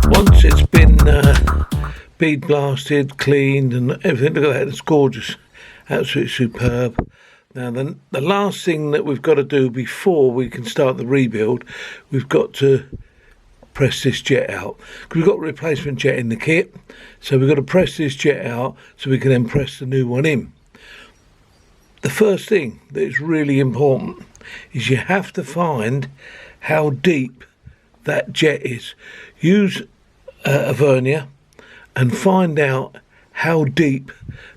Once it's been bead blasted, cleaned and everything, look at that, it's gorgeous, absolutely superb. Now the last thing that we've got to do before we can start the rebuild, we've got to press this jet out, because we've got a replacement jet in the kit, so we've got to press this jet out so we can then press the new one in. The first thing that is really important is you have to find how deep that jet is. Use a vernier and find out how deep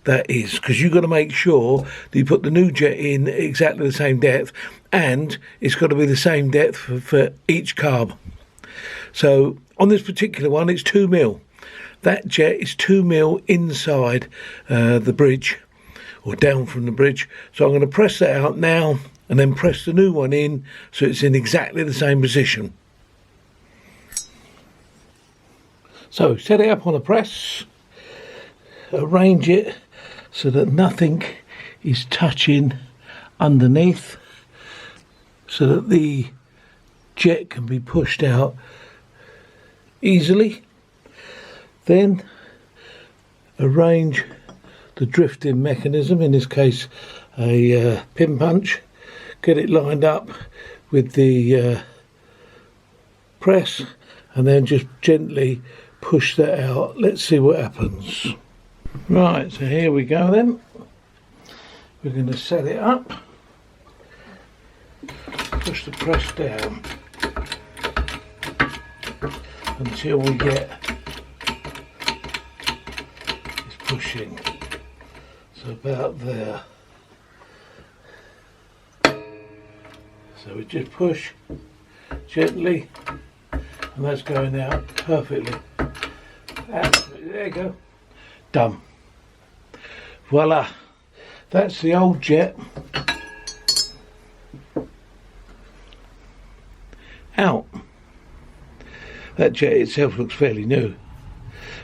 that is, because you've got to make sure that you put the new jet in exactly the same depth, and it's got to be the same depth for each carb. So on this particular one, it's 2 mil. That jet is 2 mil inside the bridge, or down from the bridge. So I'm going to press that out now and then press the new one in so it's in exactly the same position. So set it up on a press, arrange it so that nothing is touching underneath, so that the jet can be pushed out easily. Then arrange the drifting mechanism, in this case a pin punch, get it lined up with the press, and then just gently push that out. Let's see what happens. Right, so here we go then. We're going to set it up, push the press down until we get this pushing, so about there. So we just push gently, and that's going out perfectly. There you go, done. Voila, that's the old jet out. That jet itself looks fairly new,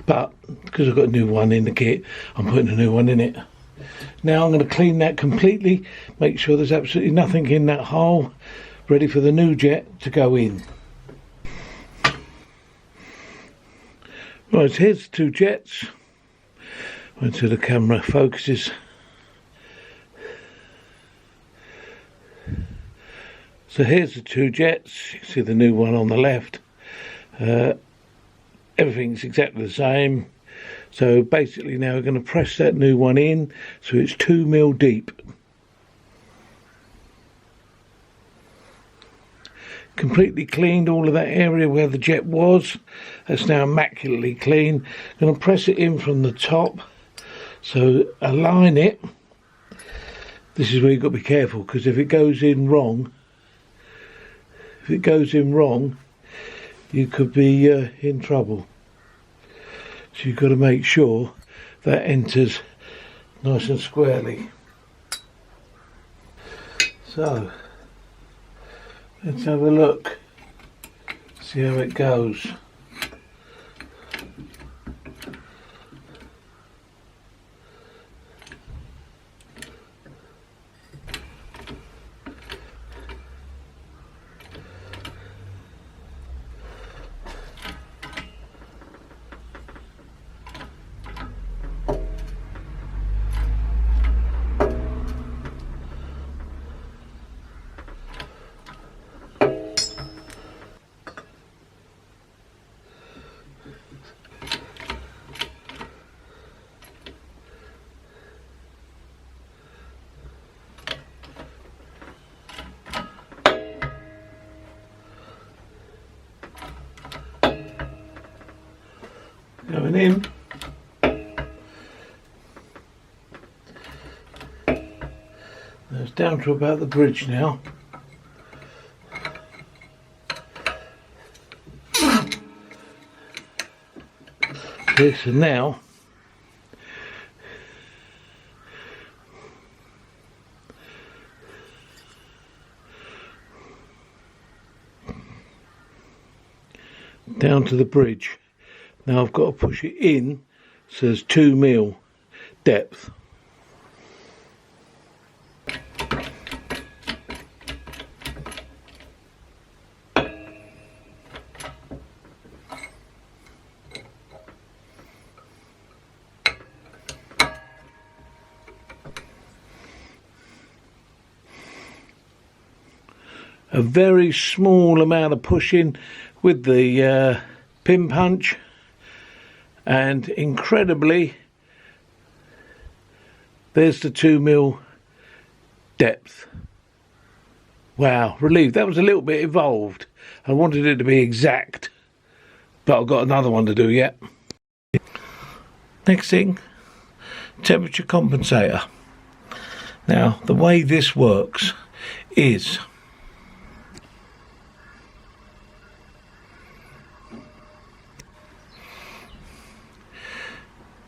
but because I've got a new one in the kit, I'm putting a new one in it. Now I'm going to clean that completely, make sure there's absolutely nothing in that hole, ready for the new jet to go in. Right, here's the 2 jets. Until the camera focuses. So here's the 2 jets. You can see the new one on the left. Everything's exactly the same. So basically now we're going to press that new one in so it's 2 mil deep. Completely cleaned all of that area where the jet was. That's now immaculately clean. Going to press it in from the top. So align it. This is where you've got to be careful, because if it goes in wrong, you could be in trouble. So you've got to make sure that enters nice and squarely. So let's have a look, see how it goes. Going in. It's down to about the bridge now. Okay, so now down to the bridge. Now I've got to push it in, so there's 2 mil depth. a very small amount of pushing with the pin punch, and incredibly there's the 2mm depth. Wow, relieved. That was a little bit involved. I wanted it to be exact, but I've got another one to do yet. Next thing, temperature compensator. Now, the way this works is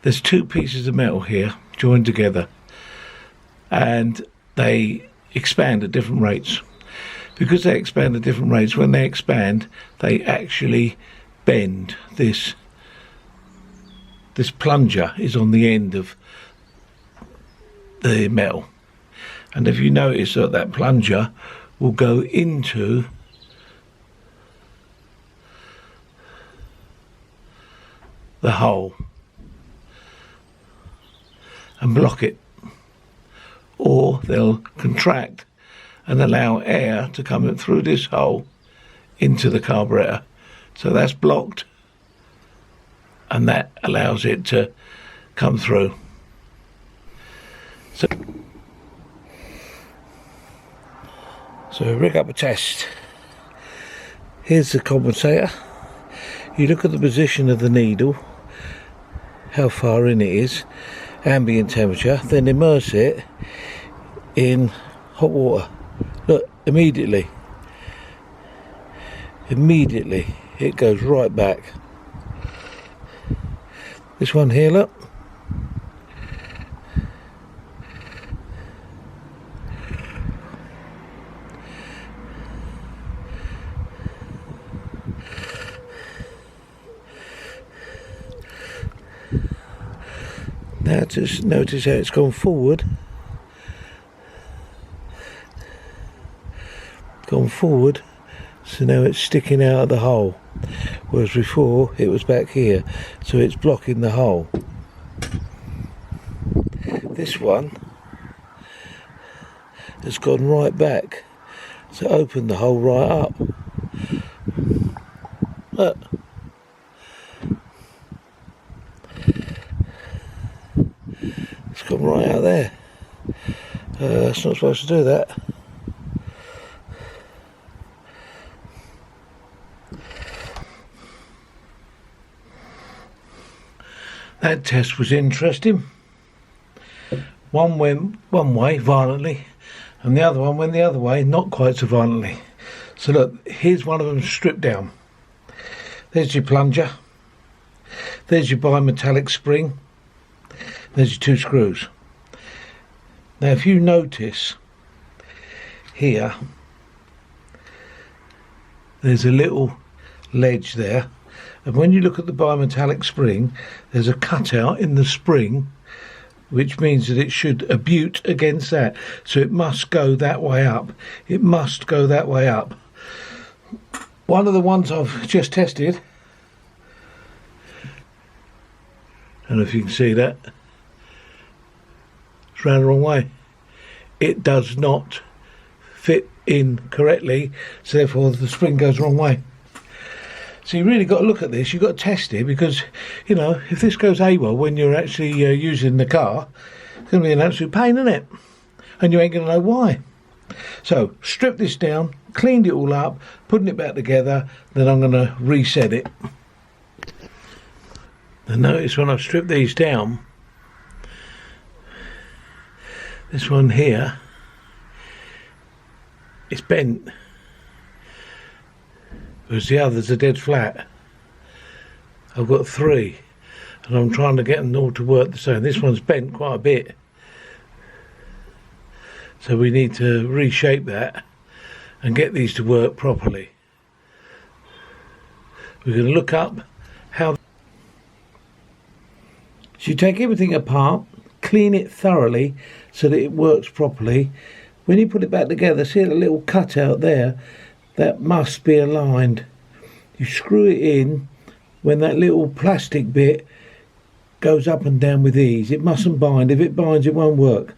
there's two pieces of metal here joined together, and they expand at different rates. Because they expand at different rates, when they expand, they actually bend. This plunger is on the end of the metal, and if you notice that plunger will go into the hole and block it, or they'll contract and allow air to come in through this hole into the carburetor. So that's blocked, and that allows it to come through. So rig up a test. Here's the compensator. You look at the position of the needle, how far in it is, ambient temperature, then immerse it in hot water. Look, immediately it goes right back. This one here, look. Now just notice how it's gone forward. So now it's sticking out of the hole, whereas before it was back here, so it's blocking the hole. This one has gone right back, so open the hole right up. Look. It's gone right out there. It's not supposed to do that. That test was interesting. One went one way violently, and the other one went the other way, not quite so violently. So look, here's one of them stripped down. There's your plunger. There's your bimetallic spring. There's your two screws. Now if you notice here, there's a little ledge there. And when you look at the bimetallic spring, there's a cutout in the spring, which means that it should abut against that. So it must go that way up. It must go that way up. One of the ones I've just tested, I don't know if you can see that, it's round the wrong way. It does not fit in correctly, so therefore the spring goes the wrong way. So you really got to look at this, you've got to test it, because, you know, if this goes AWOL when you're actually using the car, it's going to be an absolute pain, isn't it? And you ain't going to know why. So, strip this down, cleaned it all up, putting it back together, then I'm going to reset it. And notice when I've stripped these down, this one here, it's bent. Whereas the others are dead flat. I've got three, and I'm trying to get them all to work the same. This one's bent quite a bit, so we need to reshape that and get these to work properly. We're going to look up how. So you take everything apart, clean it thoroughly so that it works properly. When you put it back together, see a little cutout there? That must be aligned. You screw it in when that little plastic bit goes up and down with ease. It mustn't bind. If it binds, it won't work.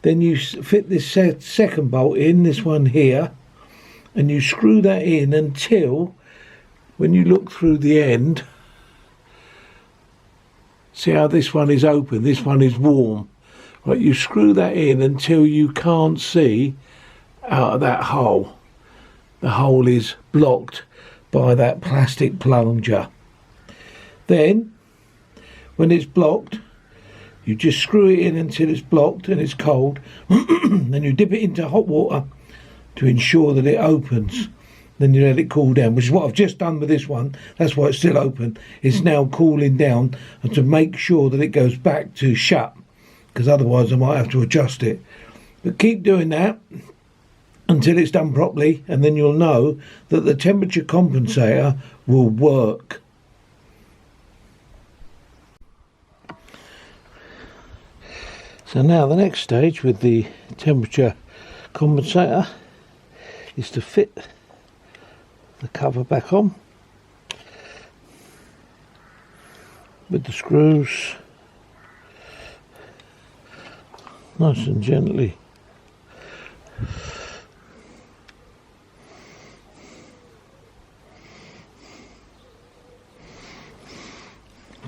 Then you fit this second bolt in, this one here, and you screw that in until, when you look through the end, see how this one is open, this one is warm. Right, you screw that in until you can't see out of that hole. The hole is blocked by that plastic plunger. Then, when it's blocked, you just screw it in until it's blocked and it's cold. Then you dip it into hot water to ensure that it opens. Then you let it cool down, which is what I've just done with this one. That's why it's still open. It's now cooling down, and to make sure that it goes back to shut, because otherwise I might have to adjust it. But keep doing that until it's done properly, and then you'll know that the temperature compensator will work. So now the next stage with the temperature compensator is to fit the cover back on with the screws, nice and gently.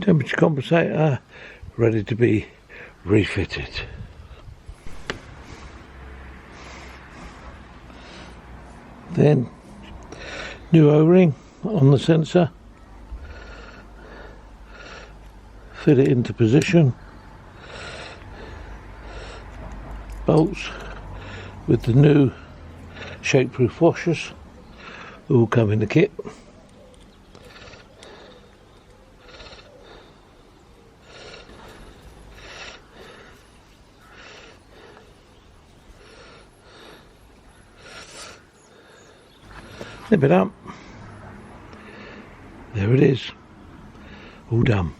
Temperature compensator ready to be refitted. Then new O-ring on the sensor, fit it into position, bolts with the new shake-proof washers all come in the kit. Nip it up. There it is, all done.